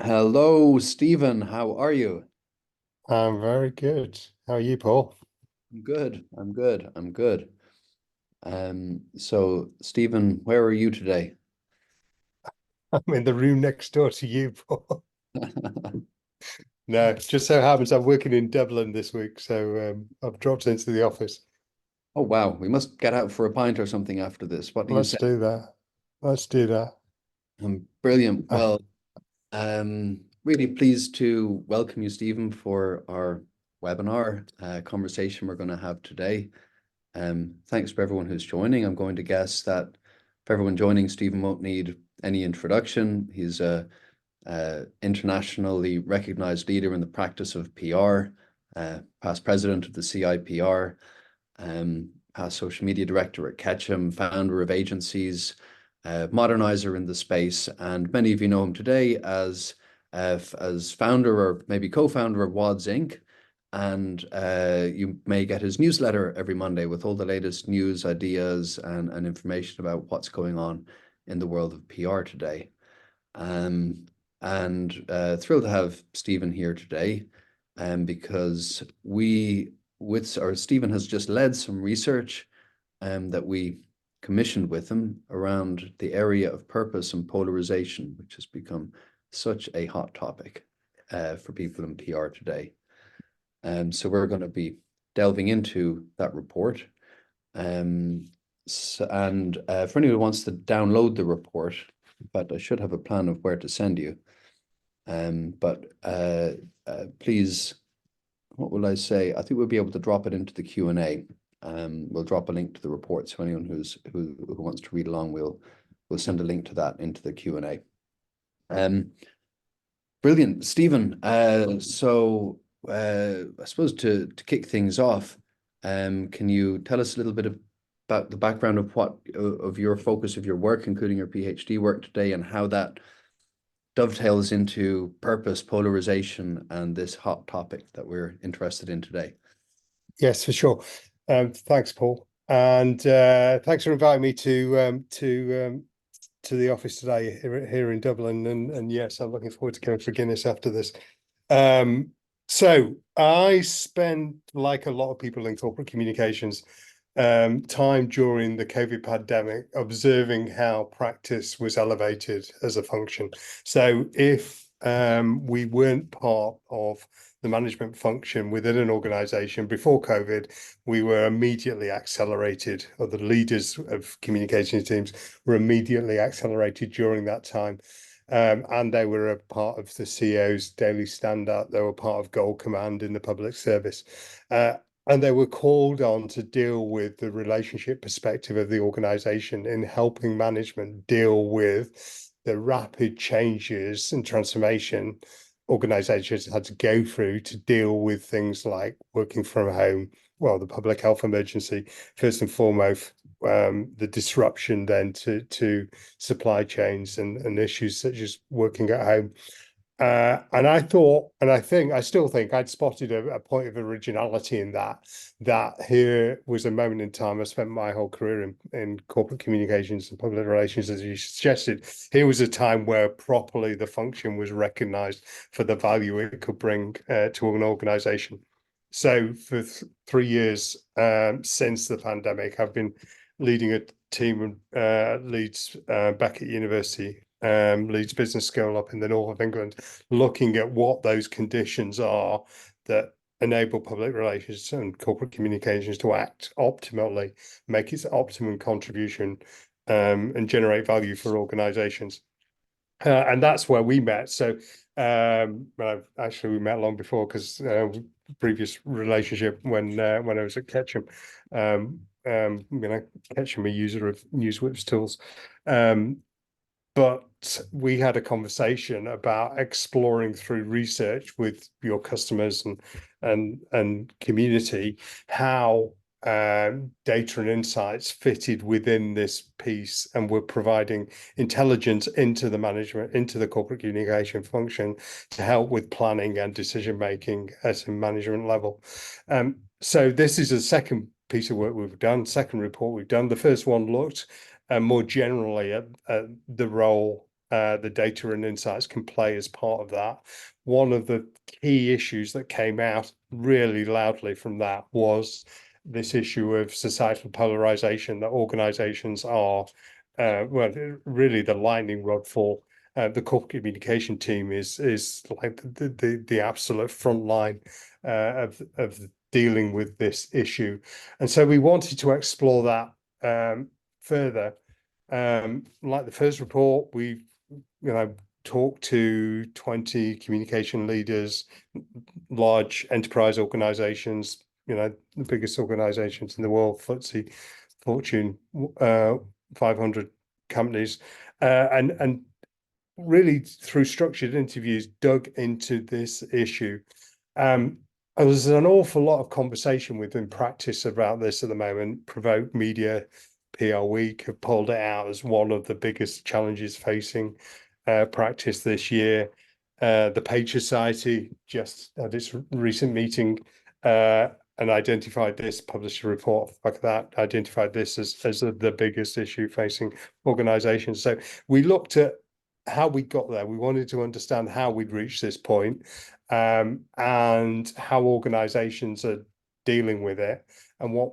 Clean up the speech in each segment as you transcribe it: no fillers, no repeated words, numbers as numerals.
Hello, Stephen. How are you? I'm very good. How are you, Paul? I'm good. I'm good. I'm good. So Stephen, where are you today? I'm in the room next door to you, Paul. No, it just so happens I'm working in Dublin this week, so I've dropped into the office. Oh wow, we must get out for a pint or something after this. What do you Let's say? do that. Let's do that. Brilliant. Uh, Well, really pleased to welcome you, Stephen, for our webinar conversation we're going to have today. Thanks for everyone who's joining. I'm going to guess that for everyone joining, Stephen won't need any introduction. He's a internationally recognized leader in the practice of PR, past president of the CIPR, past social media director at Ketchum, founder of agencies, modernizer in the space, and many of you know him today as founder or maybe co-founder of Wadds Inc. And you may get his newsletter every Monday with all the latest news, ideas, and information about what's going on in the world of PR today. Um, and thrilled to have Stephen here today, because Stephen has just led some research that we commissioned with him around the area of purpose and polarization, which has become such a hot topic for people in PR today. So we're going to be delving into that report. Um, for anyone who wants to download the report, but I should have a plan of where to send you. But please, what will I say? I think we'll be able to drop it into the Q&A. We'll drop a link to the report, so anyone who wants to read along, we'll send a link to that into the Q&A. Brilliant, Stephen. I suppose to kick things off, can you tell us a little bit about the background of what of your focus of your work, including your PhD work today, and how that dovetails into purpose, polarization, and this hot topic that we're interested in today? yes, for sure. Thanks, Paul, and thanks for inviting me to the office today here in Dublin. And yes, I'm looking forward to going for Guinness after this. Um, so I spent, like a lot of people in corporate communications, time during the COVID pandemic observing how practice was elevated as a function. So if we weren't part of the management function within an organization before COVID, we were immediately accelerated, or the leaders of communications teams were immediately accelerated during that time. And they were a part of the CEO's daily stand-up. They were part of Gold Command in the public service. And they were called on to deal with the relationship perspective of the organization in helping management deal with the rapid changes and transformation organizations had to go through to deal with things like working from home, well, the public health emergency, first and foremost, the disruption then to supply chains and issues such as working at home. And I thought, and I still think I'd spotted a point of originality in that here was a moment in time. I spent my whole career in corporate communications and public relations, as you suggested. Here was a time where properly the function was recognized for the value it could bring to an organization. So for 3 years since the pandemic, I've been leading a team of leads back at university, Leeds Business School up in the north of England, looking at what those conditions are that enable public relations and corporate communications to act optimally, make its optimum contribution, and generate value for organizations. And that's where we met. So well, actually we met long before, because previous relationship when I was at Ketchum. Ketchum, a user of NewsWhip's tools. But we had a conversation about exploring through research with your customers and community how data and insights fitted within this piece, and were providing intelligence into the management, into the corporate communication function, to help with planning and decision making at a management level. So this is a second piece of work we've done, second report we've done. The first one looked more generally at the role the data and insights can play as part of that. One of the key issues that came out really loudly from that was this issue of societal polarization, that organizations are, well, really the lightning rod for. The corporate communication team is like the absolute front line of dealing with this issue, and so we wanted to explore that further. Like the first report, we talked to 20 communication leaders, large enterprise organizations, the biggest organizations in the world, FTSE, Fortune 500 companies, and really through structured interviews dug into this issue. There's an awful lot of conversation within practice about this at the moment. Provoke Media, PR Week have pulled it out as one of the biggest challenges facing practice this year. The Page Society just at its recent meeting and identified this, published a report like that, identified this as the biggest issue facing organizations. So we looked at how we got there. We wanted to understand how we'd reached this point, and how organizations are dealing with it and what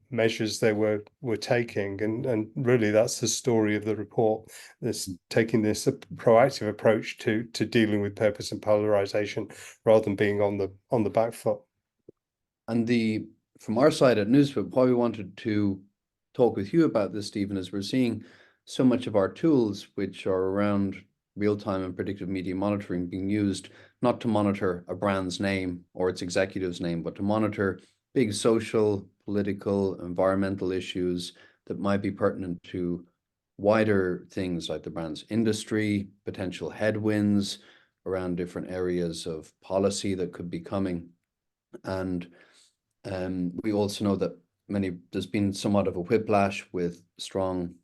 measures they were taking, and really that's the story of the report. This taking this proactive approach to dealing with purpose and polarization rather than being on the back foot. And from our side at Newswhip, why we wanted to talk with you about this, Stephen, is we're seeing so much of our tools, which are around real-time and predictive media monitoring, being used not to monitor a brand's name or its executive's name, but to monitor big social, political, environmental issues that might be pertinent to wider things like the brand's industry, potential headwinds around different areas of policy that could be coming. And we also know that there's been somewhat of a whiplash with strong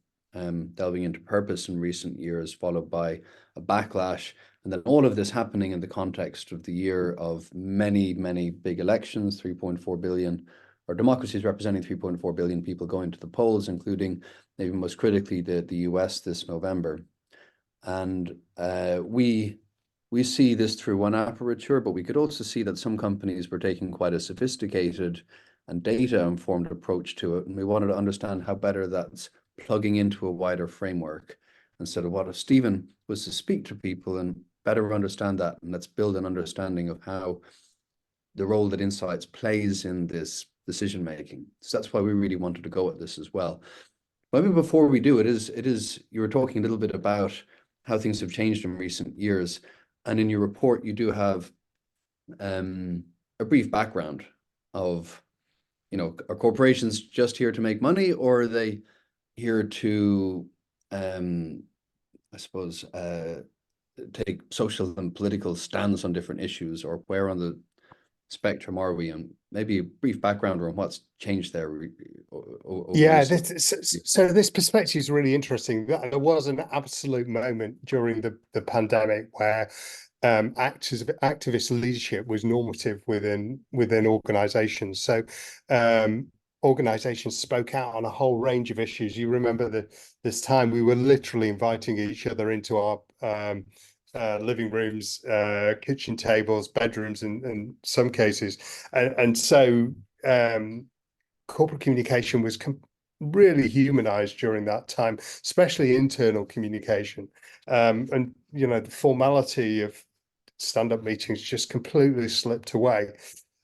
delving into purpose in recent years, followed by a backlash. And then all of this happening in the context of the year of many, many big elections, 3.4 billion, or democracies representing 3.4 billion people going to the polls, including maybe most critically the US this November. And we see this through one aperture, but we could also see that some companies were taking quite a sophisticated and data-informed approach to it. And we wanted to understand how better that's plugging into a wider framework. Instead of what if Stephen was to speak to people and better understand that, and let's build an understanding of how the role that insights plays in this decision making. So that's why we really wanted to go at this as well. Maybe before we do, it is you were talking a little bit about how things have changed in recent years, and in your report you do have a brief background of, are corporations just here to make money, or are they here to, I suppose, take social and political stands on different issues, or where on the spectrum are we? And maybe a brief background on what's changed there. So this perspective is really interesting. There was an absolute moment during the pandemic where activist leadership was normative within organizations. So organizations spoke out on a whole range of issues. You remember this time we were literally inviting each other into our living rooms, kitchen tables, bedrooms in some cases. And so corporate communication was really humanized during that time, especially internal communication. And, the formality of stand-up meetings just completely slipped away.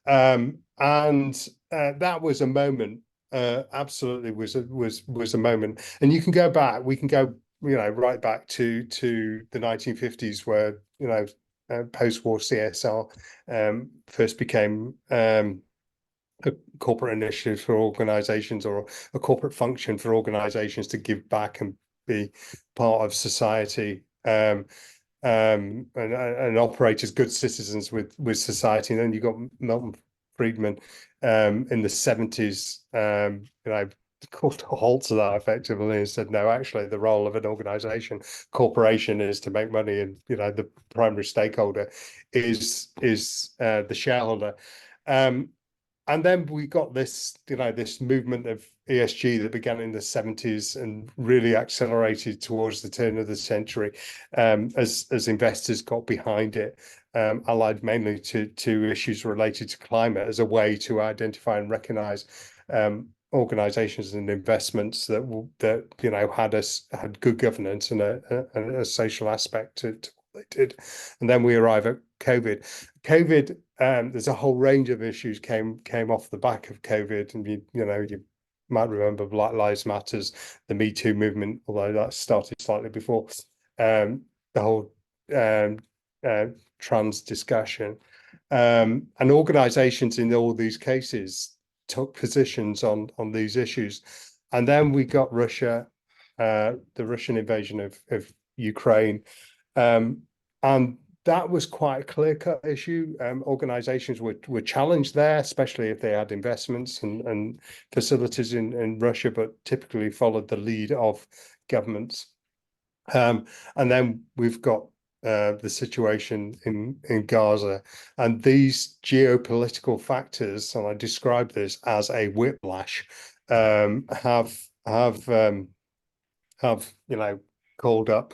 And that was a moment, absolutely was a moment. And you can go back, we can go, right back to the 1950s where, post-war CSR first became a corporate initiative for organizations, or a corporate function for organizations to give back and be part of society, and operate as good citizens with society. And then you got Milton Friedman in the 70s, called a halt to that effectively, and said, no, actually the role of an corporation is to make money, and the primary stakeholder is the shareholder. And then we got this, this movement of ESG that began in the 70s and really accelerated towards the turn of the century, as investors got behind it, allied mainly to issues related to climate as a way to identify and recognize organizations and investments that had good governance and a social aspect to what they did. And then we arrive at COVID. There's a whole range of issues came off the back of COVID, and you might remember Black Lives Matters, the Me Too movement, although that started slightly before, the whole trans discussion, and organizations in all these cases took positions on these issues. And then we got Russia, the Russian invasion of Ukraine, and that was quite a clear-cut issue. Organizations were challenged there, especially if they had investments and facilities in Russia, but typically followed the lead of governments. And then we've got the situation in Gaza, and these geopolitical factors, and I describe this as a whiplash, have called up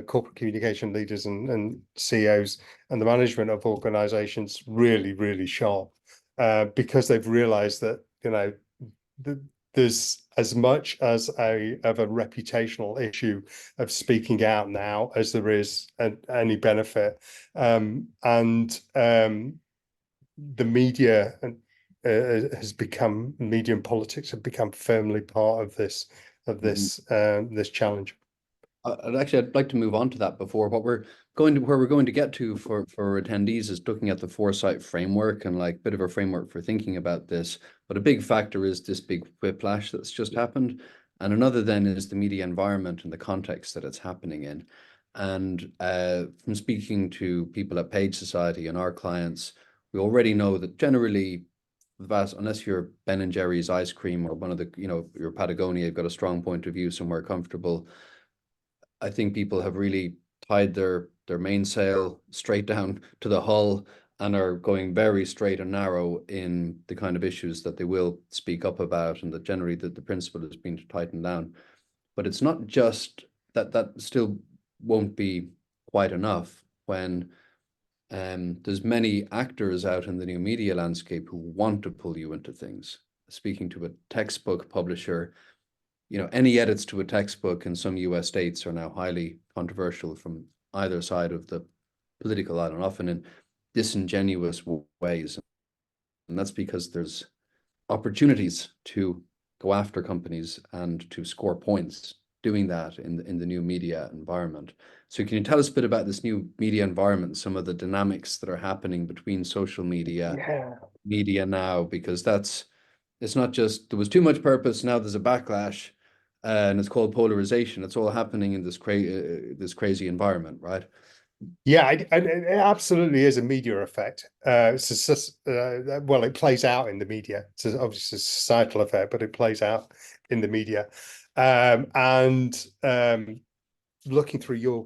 corporate communication leaders and CEOs and the management of organizations really, really sharp, because they've realized that there's as much as a reputational issue of speaking out now as there is any benefit, and the media has become, media and politics have become firmly part of this challenge. I'd like to move on to that before where we're going to get to for attendees is looking at the Foresight framework and like a bit of a framework for thinking about this. But a big factor is this big whiplash that's just happened. And another then is the media environment and the context that it's happening in. And from speaking to people at Page Society and our clients, we already know that generally, unless you're Ben and Jerry's ice cream or one of the, your Patagonia, you've got a strong point of view, somewhere comfortable. I think people have really tied their mainsail straight down to the hull and are going very straight and narrow in the kind of issues that they will speak up about, and that generally the principle has been to tighten down. But it's not just that still won't be quite enough when there's many actors out in the new media landscape who want to pull you into things. Speaking to a textbook publisher, any edits to a textbook in some US states are now highly controversial from either side of the political aisle, and often in disingenuous ways. And that's because there's opportunities to go after companies and to score points doing that in the new media environment. So can you tell us a bit about this new media environment, some of the dynamics that are happening between social media, media now, because it's not just there was too much purpose, now there's a backlash, and it's called polarization. It's all happening in this crazy environment, right? Yeah, it absolutely is a media effect. Well, it plays out in the media. It's obviously a societal effect, but it plays out in the media. Looking through your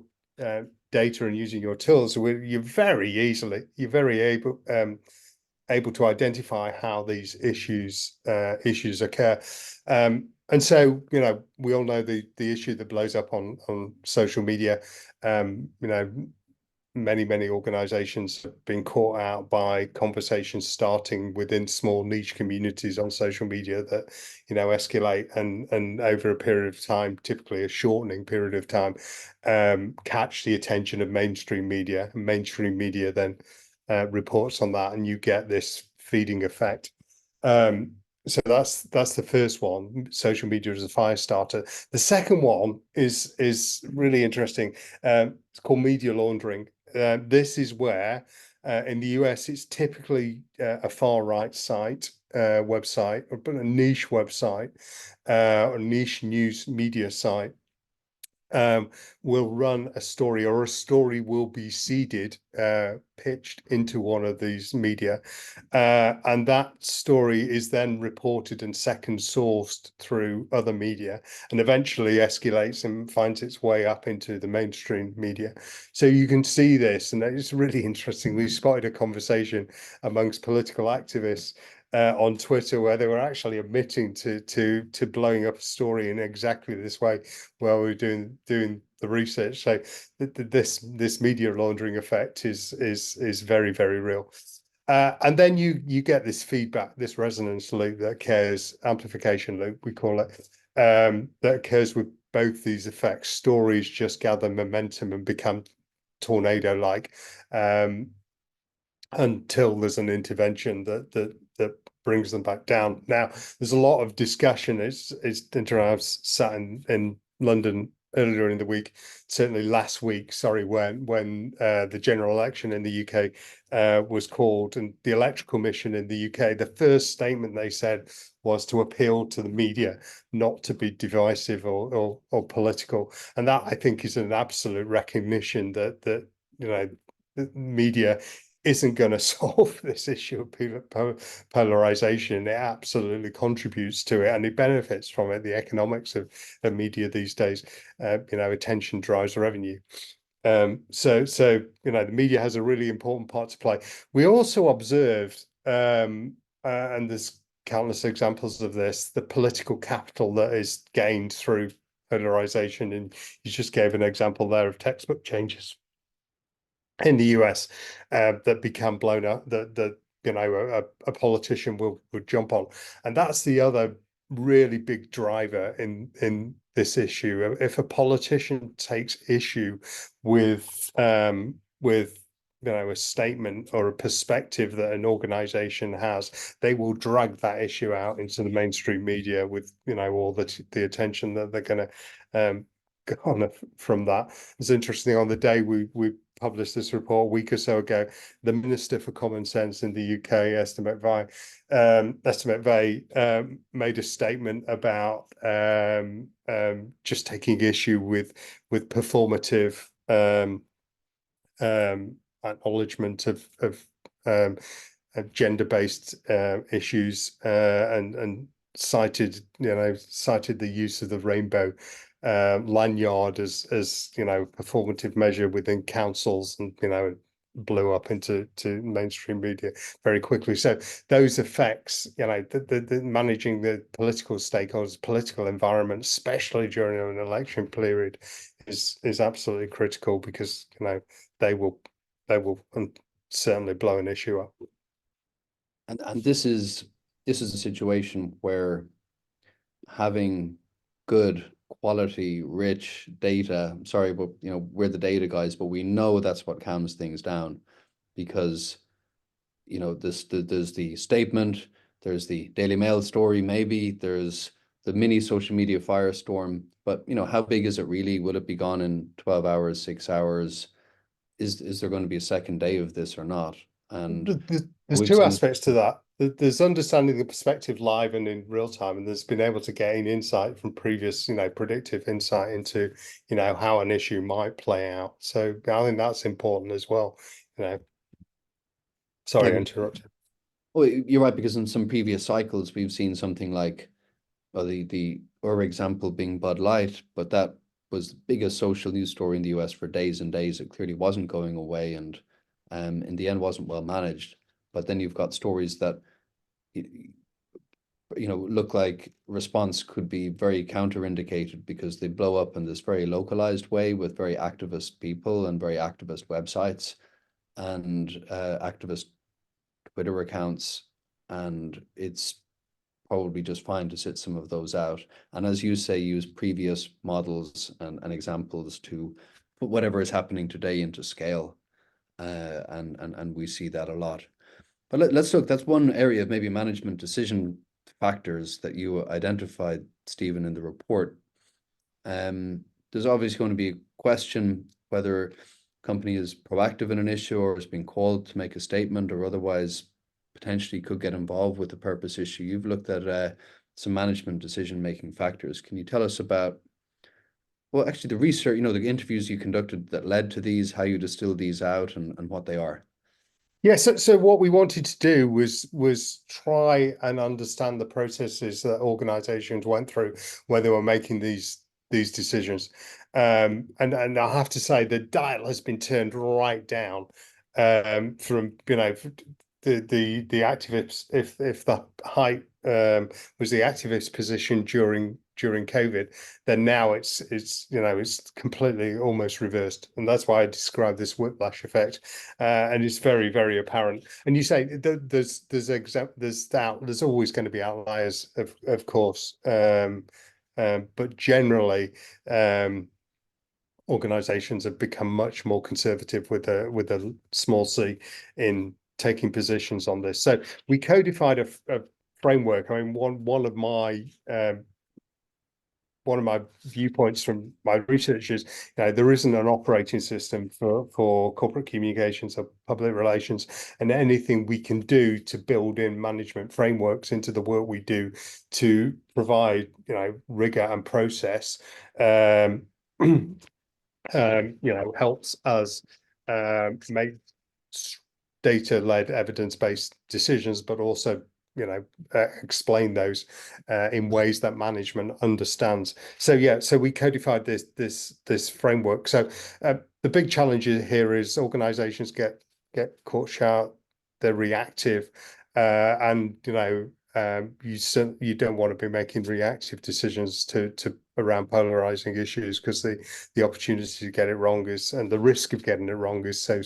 data and using your tools, you're very able to identify how these issues occur. And so, we all know the issue that blows up on social media. Many organizations have been caught out by conversations starting within small niche communities on social media that, escalate and over a period of time, typically a shortening period of time, catch the attention of mainstream media. And mainstream media then reports on that, and you get this feeding effect. So that's the first one. Social media as a fire starter. The second one is really interesting. It's called media laundering. This is where in the US it's typically a far right site, website, or a niche website, or niche news media site, will run a story, or a story will be seeded, pitched into one of these media, and that story is then reported and second sourced through other media, and eventually escalates and finds its way up into the mainstream media. So you can see this, and it's really interesting. We spotted a conversation amongst political activists on Twitter where they were actually admitting to blowing up a story in exactly this way while we were doing the research. So this media laundering effect is very, very real. And then you get this feedback, this resonance loop that occurs, amplification loop we call it, that occurs with both these effects. Stories just gather momentum and become tornado-like, until there's an intervention that brings them back down. Now, there's a lot of discussion. It's I was sat in London earlier in the week, certainly last week, sorry, when the general election in the UK was called, and the Electoral Commission in the UK, the first statement they said was to appeal to the media not to be divisive or political. And that, I think, is an absolute recognition that you know, the media isn't going to solve this issue of polarization. It absolutely contributes to it, and it benefits from it. The economics of media these days, attention drives revenue. So the media has a really important part to play. We also observed, and there's countless examples of this, the political capital that is gained through polarization. And you just gave an example there of textbook changes in the US that become blown up, that a politician would jump on. And that's the other really big driver in this issue. If a politician takes issue with a statement or a perspective that an organization has, they will drag that issue out into the mainstream media with all the attention that they're going to garner from that. It's interesting, on the day we published this report a week or so ago, the Minister for Common Sense in the UK, Estimate Vey, made a statement about just taking issue with performative acknowledgement of gender-based issues, and cited the use of the rainbow lanyard as performative measure within councils, and blew up into mainstream media very quickly. So those effects, the managing the political stakeholders, political environment, especially during an election period, is absolutely critical, because they will certainly blow an issue up. And this is a situation where having good quality, rich data. Sorry, but we're the data guys, but we know that's what calms things down, because there's the statement, there's the Daily Mail story, maybe there's the mini social media firestorm, but how big is it really? Will it be gone in 12 hours, 6 hours? Is there going to be a second day of this or not? And there's two aspects to that. There's understanding the perspective live and in real time, and there's been able to gain insight from previous, predictive insight into, how an issue might play out. So I think that's important as well. Sorry, I interrupted. Oh, you're right, because in some previous cycles we've seen something like, well, the example being Bud Light, but that was the biggest social news story in the US for days and days. It clearly wasn't going away, and in the end wasn't well managed. But then you've got stories that look like response could be very counterindicated, because they blow up in this very localized way with very activist people and very activist websites and activist Twitter accounts, and it's probably just fine to sit some of those out. And as you say, use previous models and examples to put whatever is happening today into scale. And we see that a lot. But let's look, that's one area of maybe management decision factors that you identified, Stephen, in the report. There's obviously going to be a question whether a company is proactive in an issue, or is being called to make a statement, or otherwise potentially could get involved with the purpose issue. You've looked at some management decision-making factors. Can you tell us about Well, actually, the research, the interviews you conducted that led to these, how you distilled these out, and what they are. Yeah, so what we wanted to do was try and understand the processes that organizations went through when they were making these decisions. And I have to say the dial has been turned right down from the activists, if the height was the activist position during COVID, then now it's completely almost reversed, and that's why I describe this whiplash effect, and it's very, very apparent. And you say there's always going to be outliers, of course, but generally, organizations have become much more conservative with a small c in taking positions on this. So we codified a framework. I mean, one of my viewpoints from my research is, there isn't an operating system for corporate communications or public relations, and anything we can do to build in management frameworks into the work we do to provide, rigor and process, helps us make data-led, evidence-based decisions, but also, explain those in ways that management understands. So yeah, so we codified this framework. So the big challenge here is organizations get caught short, they're reactive, and you don't want to be making reactive decisions to around polarizing issues, because the opportunity to get it wrong is, and the risk of getting it wrong is so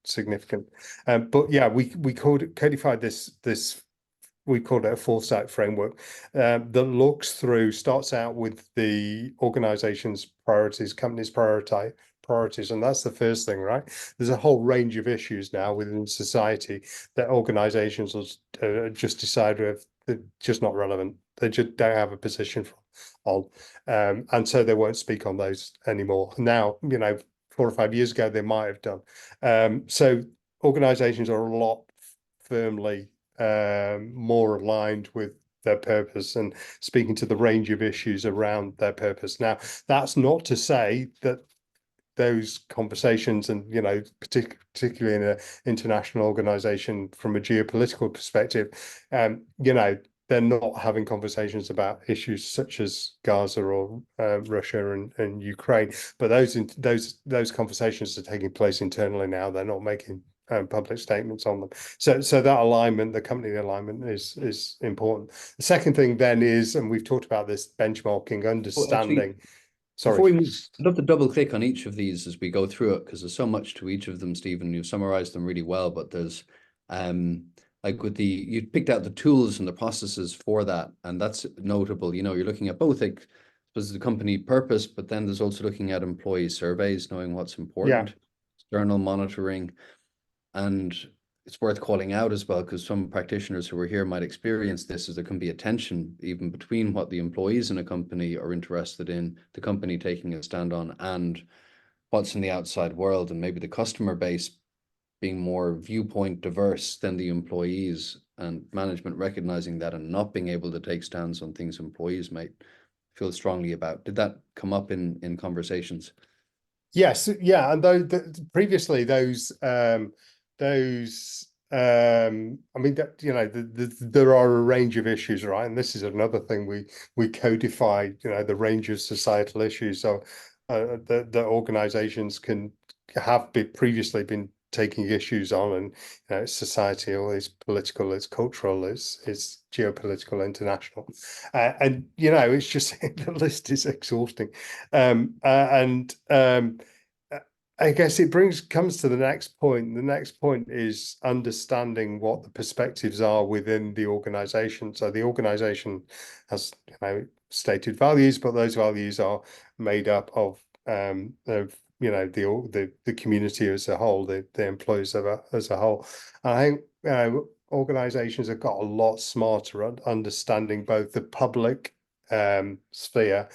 significant. But yeah, we codified this. We called it a Foresight framework that starts out with the organization's priorities, company's priorities, and that's the first thing, right? There's a whole range of issues now within society that organizations will just decide they're just not relevant. They just don't have a position on, and so they won't speak on those anymore. Now, 4 or 5 years ago, they might have done. So organizations are a lot firmly more aligned with their purpose and speaking to the range of issues around their purpose. Now, that's not to say that those conversations, and particularly in an international organization from a geopolitical perspective, they're not having conversations about issues such as Gaza or Russia and Ukraine, but those conversations are taking place internally now. They're not making public statements on them. So that alignment, the company alignment, is important. The second thing then is, and we've talked about this, benchmarking, understanding. Well, actually, before we move, I'd love to double click on each of these as we go through it, because there's so much to each of them, Stephen. You've summarized them really well, but there's like you picked out the tools and the processes for that, and that's notable. You're looking at both, like, the company purpose, but then there's also looking at employee surveys, knowing what's important, external monitoring, and it's worth calling out as well, because some practitioners who are here might experience this, as there can be a tension even between what the employees in a company are interested in, the company taking a stand on, and what's in the outside world, and maybe the customer base being more viewpoint diverse than the employees, and management recognizing that and not being able to take stands on things employees might feel strongly about. Did that come up in conversations? Yes, yeah, and previously I mean, there are a range of issues, right? And this is another thing we codified, the range of societal issues, so that organizations can have previously been taking issues on, and it's societal, it's political, it's cultural, it's geopolitical, international, and it's just the list is exhausting, I guess it comes to the next point. The next point is understanding what the perspectives are within the organization. So the organization has, stated values, but those values are made up of the community as a whole, the employees as a whole. And I think organizations have got a lot smarter at understanding both the public sphere,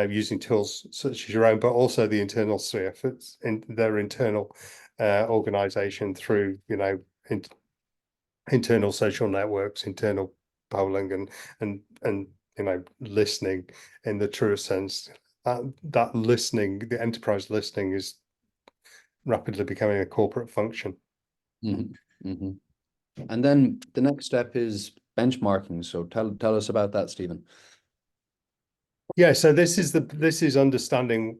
using tools such as your own, but also the internal sphere, in their internal organization, through internal social networks, internal polling, and listening in the truest sense, that listening, the enterprise listening, is rapidly becoming a corporate function. And then the next step is benchmarking. So tell us about that, Stephen. Yeah, so this is understanding,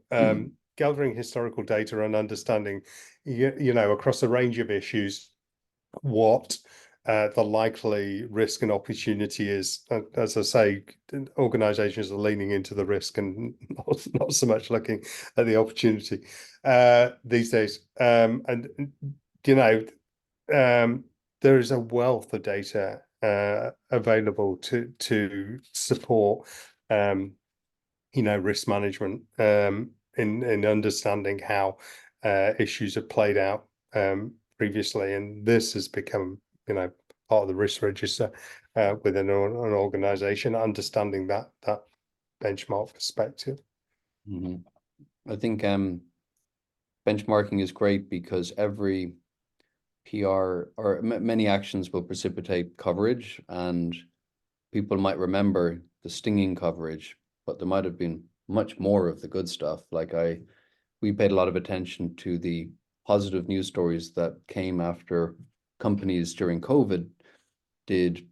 gathering historical data and understanding, across a range of issues, what the likely risk and opportunity is. As I say, organizations are leaning into the risk and not so much looking at the opportunity these days. And there is a wealth of data available to support risk management, in understanding how issues have played out previously, and this has become part of the risk register within an organization, understanding that benchmark perspective. I think benchmarking is great because every PR or many actions will precipitate coverage, and people might remember the stinging coverage, but there might have been much more of the good stuff. We paid a lot of attention to the positive news stories that came after companies during COVID did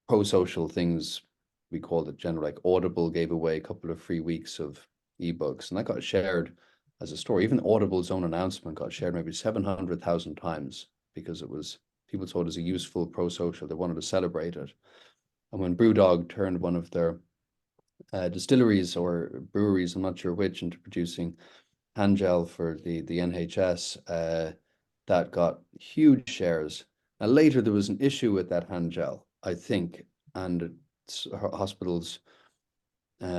pro-social things. We called it general, like Audible gave away a couple of free weeks of ebooks, and that got shared as a story. Even Audible's own announcement got shared maybe 700,000 times because people thought it was a useful pro-social. They wanted to celebrate it. And when Brewdog turned one of their distilleries or breweries, I'm not sure which, into producing hand gel for the NHS, that got huge shares. Now later there was an issue with that hand gel, I think, and hospitals, I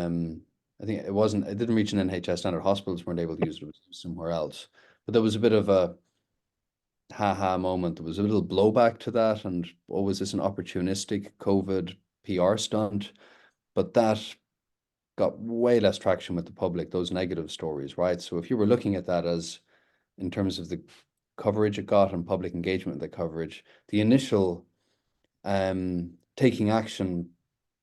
think it didn't reach an NHS standard. Hospitals weren't able to use it, it was somewhere else. But there was a bit of a ha moment. There was a little blowback to that, and was this an opportunistic COVID PR stunt? But that got way less traction with the public, those negative stories, right? So if you were looking at that as in terms of the coverage it got and public engagement with the coverage, the initial taking action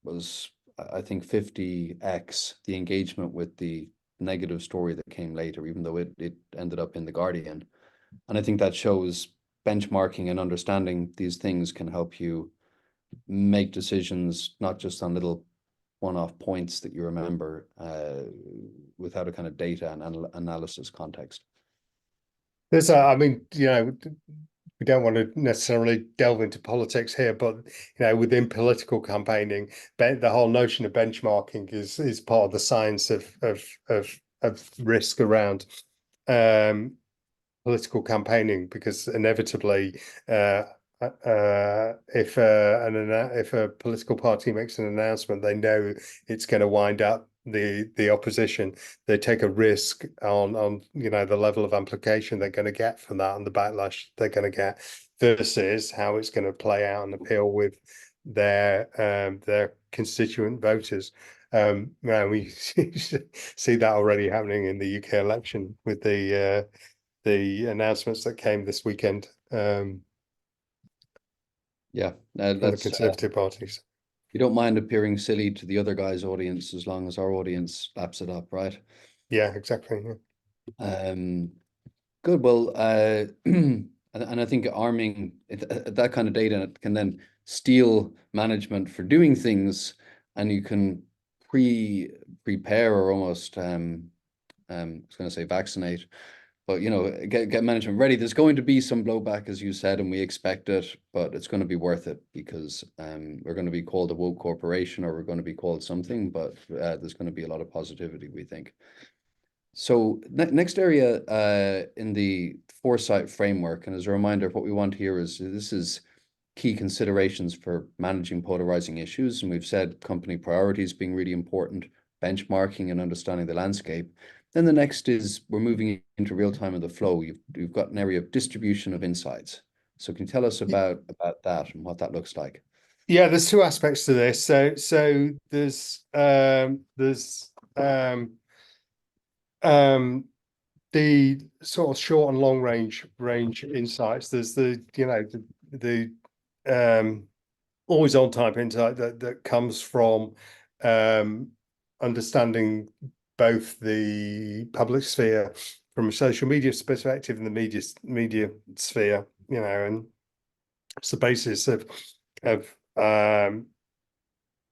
was, I think, 50x the engagement with the negative story that came later, even though it ended up in The Guardian. And I think that shows benchmarking and understanding these things can help you make decisions, not just on little one-off points that you remember, without a kind of data and analysis context. We don't want to necessarily delve into politics here, but within political campaigning, the whole notion of benchmarking is part of the science of risk around political campaigning, because inevitably, if a political party makes an announcement, they know it's going to wind up the opposition. They take a risk on the level of amplification they're going to get from that and the backlash they're going to get, versus how it's going to play out and appeal with their constituent voters. We see that already happening in the UK election with the announcements that came this weekend. Yeah, from the Conservative parties. You don't mind appearing silly to the other guy's audience as long as our audience laps it up, right? Yeah, exactly. Yeah. Good. Well, and I think arming that kind of data can then steal management for doing things, and you can prepare or almost I was going to say vaccinate, but get management ready. There's going to be some blowback, as you said, and we expect it, but it's going to be worth it, because we're going to be called a woke corporation, or we're going to be called something, but there's going to be a lot of positivity, we think. So next area in the Foresight framework, and as a reminder, what we want here is this is key considerations for managing polarizing issues, and we've said company priorities being really important, benchmarking and understanding the landscape. Then the next is we're moving into real time in the flow. You've got an area of distribution of insights. So can you tell us about that and what that looks like? Yeah, there's two aspects to this. So there's the sort of short and long range insights. There's the always on type insight that comes from understanding both the public sphere from a social media perspective and the media sphere, and it's the basis of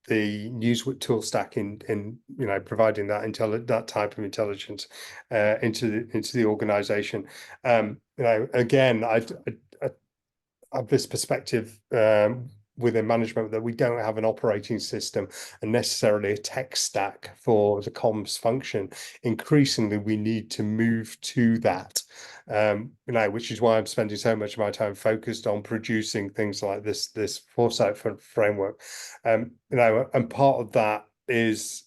the news tool stack in providing that type of intelligence into the organization. Again, I have this perspective within management that we don't have an operating system and necessarily a tech stack for the comms function. Increasingly, we need to move to that, which is why I'm spending so much of my time focused on producing things like this Foresight framework. And part of that is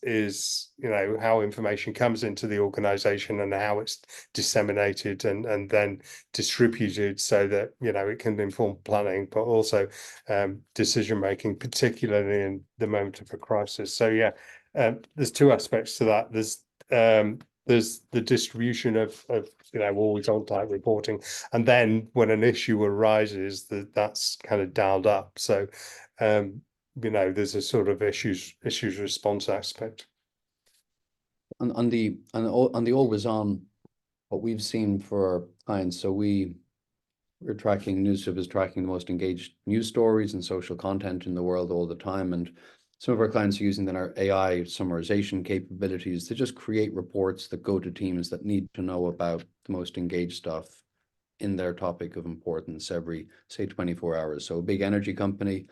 how information comes into the organization and how it's disseminated and then distributed so that it can inform planning, but also decision making, particularly in the moment of a crisis. So there's two aspects to that. There's the distribution of always on type reporting, and then when an issue arises, that's kind of dialed up. So there's a sort of issues response aspect. On the always on, what we've seen for our clients, so we're tracking, NewsSoup is tracking the most engaged news stories and social content in the world all the time, and some of our clients are using then our AI summarization capabilities to just create reports that go to teams that need to know about the most engaged stuff in their topic of importance every, say, 24 hours. So a big energy company,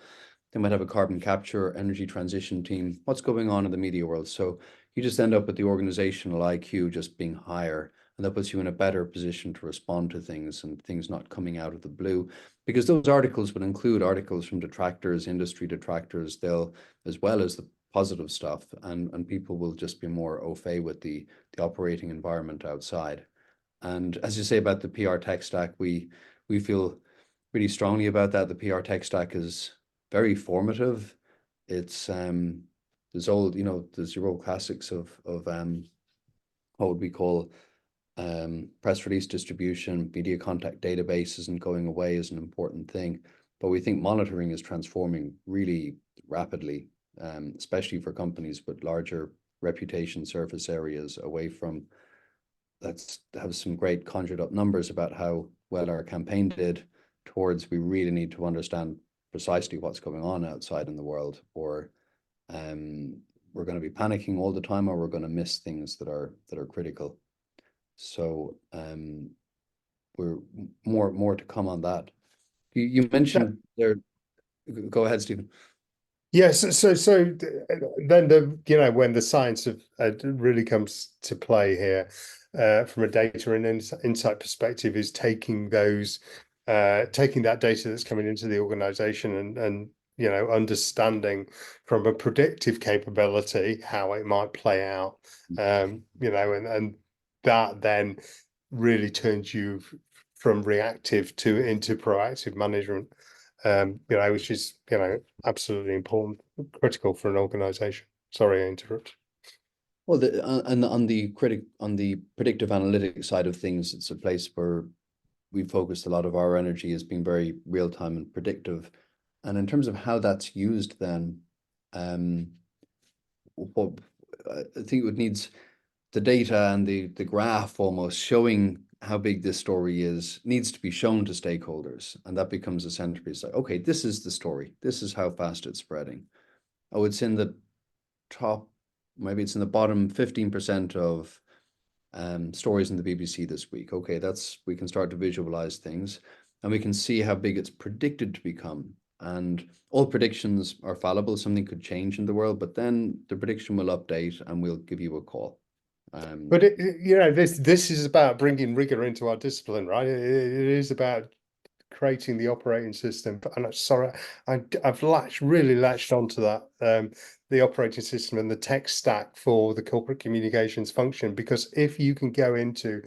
they might have a carbon capture energy transition team. What's going on in the media world? So you just end up with the organizational IQ just being higher, and that puts you in a better position to respond to things and things not coming out of the blue, because those articles would include articles from detractors, industry detractors, they'll, as well as the positive stuff, and people will just be more au fait with the operating environment outside. And as you say about the PR tech stack, we feel really strongly about that. The PR tech stack is very formative. It's there's old, there's your old classics of what would we call press release distribution, media contact database isn't going away as an important thing, but we think monitoring is transforming really rapidly, especially for companies with larger reputation surface areas away from, let's have some great conjured up numbers about how well our campaign did, towards we really need to understand precisely what's going on outside in the world, or we're going to be panicking all the time, or we're going to miss things that are critical. So we're more to come on that. You mentioned there. Go ahead, Stephen. Yes. So then when the science of really comes to play here, from a data and insight perspective, is taking that data that's coming into the organization and understanding from a predictive capability how it might play out, and that then really turns you from reactive into proactive management, which is absolutely important, critical for an organization. Sorry, I interrupt. Well, on the predictive analytics side of things, it's a place where we focused a lot of our energy as being very real time and predictive. And in terms of how that's used, then what I think it needs the data and the graph almost showing how big this story is needs to be shown to stakeholders, and that becomes a centerpiece. Like, okay, this is the story. This is how fast it's spreading. Oh, it's in the top, maybe it's in the bottom 15% of stories in the BBC this week. Okay, we can start to visualize things, and we can see how big it's predicted to become. And all predictions are fallible. Something could change in the world, but then the prediction will update and we'll give you a call. But this is about bringing rigor into our discipline, right? It is about creating the operating system. And I'm sorry, I've really latched onto that, the operating system and the tech stack for the corporate communications function, because if you can go into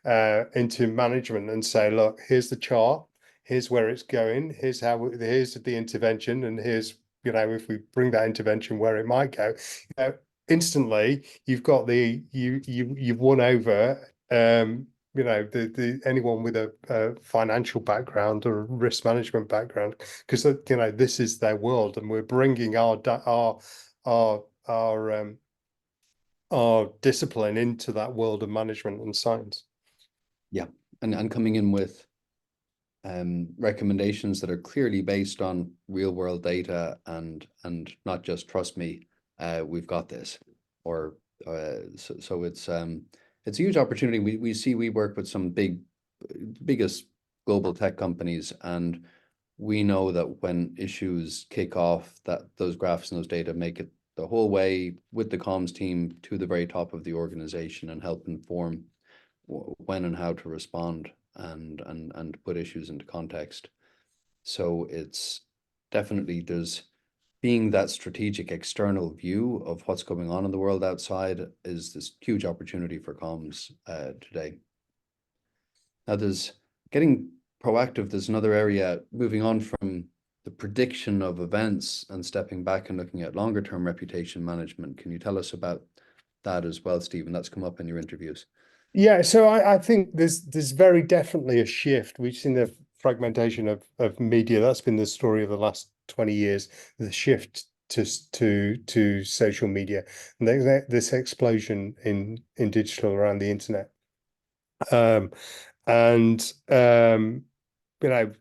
management and say, look, here's the chart, here's where it's going, here's the intervention, and here's if we bring that intervention where it might go, instantly you've got you've won over anyone with a financial background or a risk management background, because this is their world, and we're bringing our our discipline into that world of management and science. Yeah, and coming in with recommendations that are clearly based on real world data and not just trust me, we've got this, or so it's a huge opportunity. We work with some biggest global tech companies, and we know that when issues kick off, that those graphs and those data make it the whole way with the comms team to the very top of the organization and help inform when and how to respond and put issues into context. So it's definitely, there's being that strategic external view of what's going on in the world outside is this huge opportunity for comms today. Now there's getting proactive. There's another area moving on from the prediction of events and stepping back and looking at longer term reputation management. Can you tell us about that as well, Stephen? That's come up in your interviews. Yeah, so I think there's very definitely a shift. We've seen the fragmentation of media. That's been the story of the last 20 years, the shift to social media, and this explosion in digital around the internet. You know,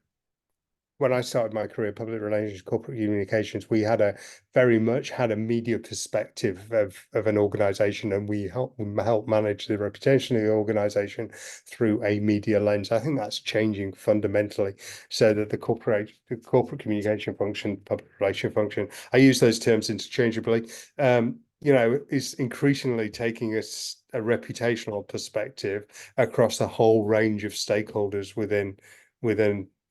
when I started my career, public relations, corporate communications, we had very much had a media perspective of an organization, and we help manage the reputation of the organization through a media lens. I think that's changing fundamentally, so that the corporate communication function, public relation function, I use those terms interchangeably, is increasingly taking a reputational perspective across a whole range of stakeholders within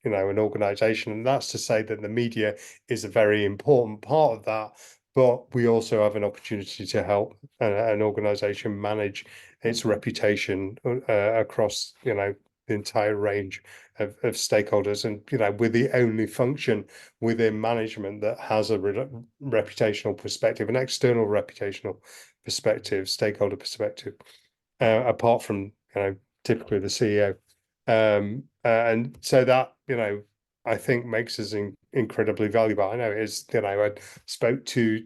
an organization. And that's to say that the media is a very important part of that, but we also have an opportunity to help an organization manage its reputation across the entire range of stakeholders. And we're the only function within management that has a reputational perspective, an external reputational perspective, stakeholder perspective, apart from typically the CEO. And so that I think makes us incredibly valuable. I know it is. I spoke to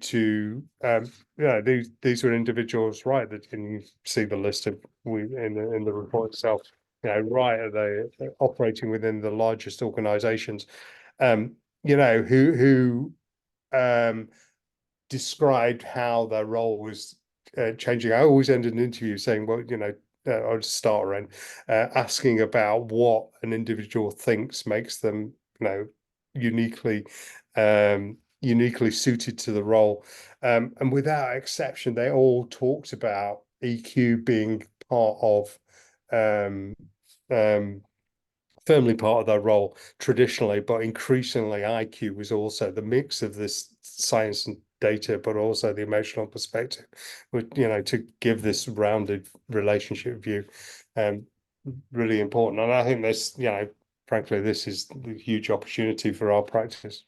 these were individuals, right? That you see the list of in the report itself. Right, are they operating within the largest organisations? Who described how their role was changing. I always ended an interview saying, well, I'd start around asking about what an individual thinks makes them, uniquely suited to the role. And without exception, they all talked about EQ being part of firmly part of their role traditionally, but increasingly IQ was also the mix of this science and data, but also the emotional perspective, to give this rounded relationship view, really important. And I think this, frankly, this is the huge opportunity for our practice.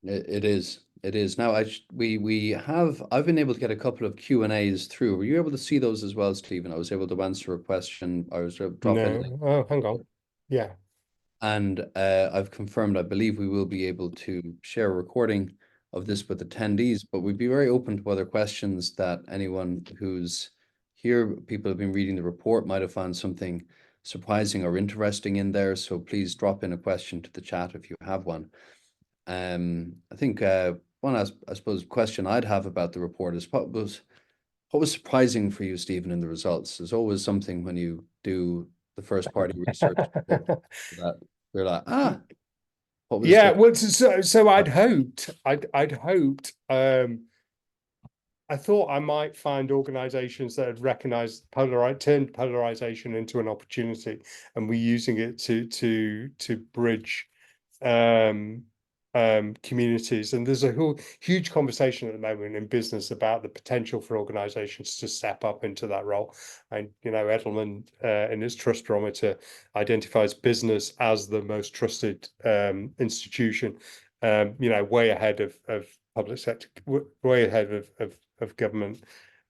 It is. It is. Now, I've been able to get a couple of Q&As through. Were you able to see those as well, Stephen? I was able to answer a question. I was drop in. Oh, hang on. Yeah. And I've confirmed, I believe we will be able to share a recording of this with attendees, but we'd be very open to other questions that anyone who's here, people have been reading the report, might have found something surprising or interesting in there. So please drop in a question to the chat if you have one. I think one, I suppose, question I'd have about the report is what was surprising for you, Stephen, in the results? There's always something when you do the first party research that they're like, what was well, so I'd hoped I thought I might find organizations that had recognized turned polarization into an opportunity, and we're using it to bridge communities. And there's a huge conversation at the moment in business about the potential for organizations to step up into that role. And Edelman in its trust barometer identifies business as the most trusted institution, way ahead of public sector, way ahead of government,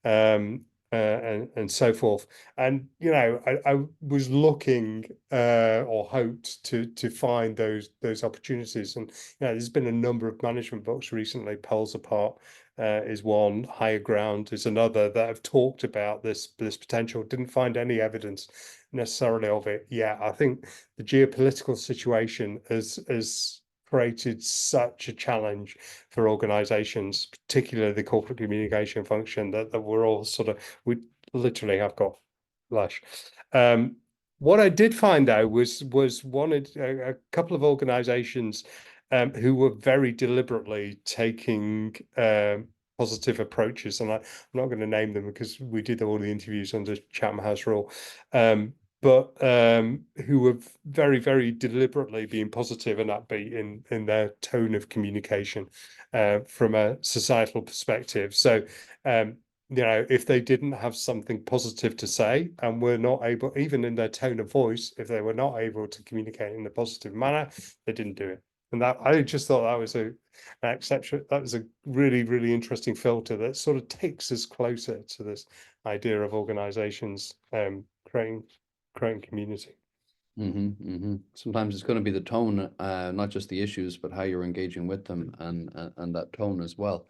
and so forth. And I was looking or hoped to find those opportunities. And there's been a number of management books recently, Poles Apart, is one, higher ground is another, that have talked about this potential. Didn't find any evidence necessarily of it yet. I think the geopolitical situation has created such a challenge for organizations, particularly the corporate communication function, that we're all we literally have got flush. What I did find out was a couple of organizations who were very deliberately taking positive approaches, and I'm not going to name them because we did all the interviews under Chatham House rule, but who were very, very deliberately being positive and upbeat in their tone of communication from a societal perspective. So, if they didn't have something positive to say and were not able, even in their tone of voice, if they were not able to communicate in a positive manner, they didn't do it. And that, I just thought that was an exception. That was a really, really interesting filter that sort of takes us closer to this idea of organizations creating community. Sometimes it's going to be the tone, not just the issues, but how you're engaging with them, and that tone as well.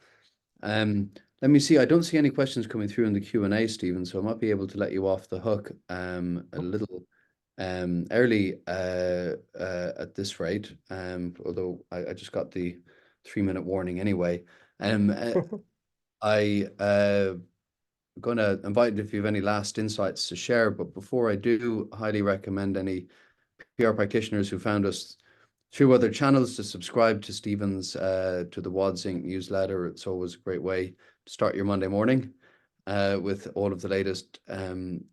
Let me see. I don't see any questions coming through in the Q&A, Stephen, so I might be able to let you off the hook a little early at this rate, although I just got the 3-minute warning anyway. I going to invite if you have any last insights to share, but before I do, highly recommend any PR practitioners who found us through other channels to subscribe to Stephen's to the Wadds Inc newsletter. It's always a great way to start your Monday morning with all of the latest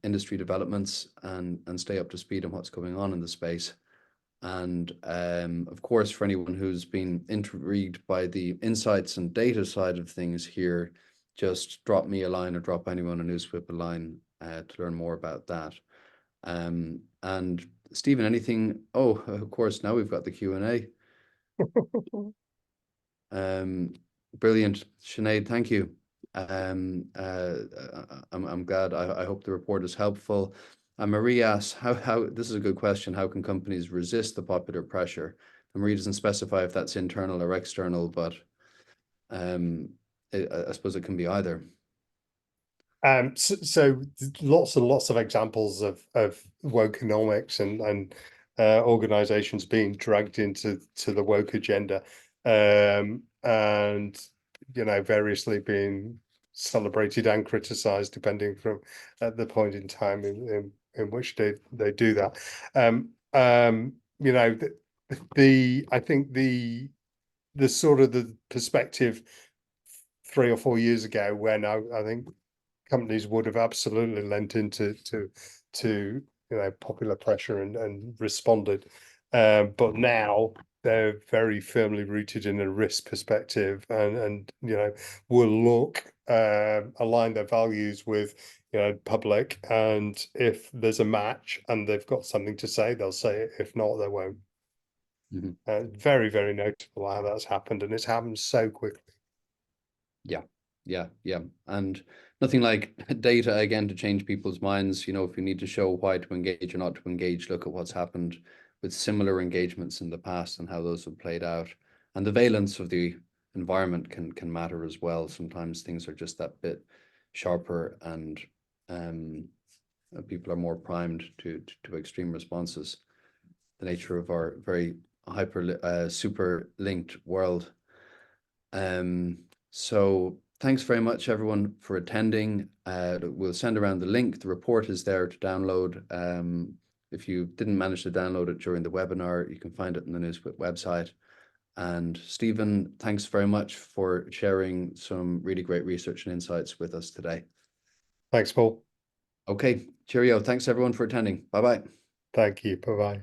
industry developments and stay up to speed on what's going on in the space. And of course, for anyone who's been intrigued by the insights and data side of things here, just drop me a line or drop anyone a Newswhip a line to learn more about that. And Stephen, anything? Oh, of course, now we've got the Q&A. Brilliant. Sinead, thank you. I'm glad. I hope the report is helpful. Marie asks, how this is a good question. How can companies resist the popular pressure? And Marie doesn't specify if that's internal or external, but I suppose it can be either. So lots and lots of examples of wokenomics and organizations being dragged into the woke agenda, and variously being celebrated and criticized depending from the point in time in which they do that. I think the sort of the perspective 3 or 4 years ago, when I think companies would have absolutely lent into popular pressure and responded, but now they're very firmly rooted in a risk perspective, and will look align their values with public, and if there's a match and they've got something to say, they'll say it. If not, they won't. Very, very notable how that's happened, and it's happened so quickly. Yeah. And nothing like data again to change people's minds. If you need to show why to engage or not to engage, look at what's happened with similar engagements in the past and how those have played out. And the valence of the environment can matter as well. Sometimes things are just that bit sharper, and people are more primed to extreme responses. The nature of our very super linked world. So thanks very much, everyone, for attending. We'll send around the link. The report is there to download. If you didn't manage to download it during the webinar, you can find it on the Newswhip website. And Stephen, thanks very much for sharing some really great research and insights with us today. Thanks, Paul. Okay, cheerio. Thanks, everyone, for attending. Bye-bye. Thank you. Bye-bye.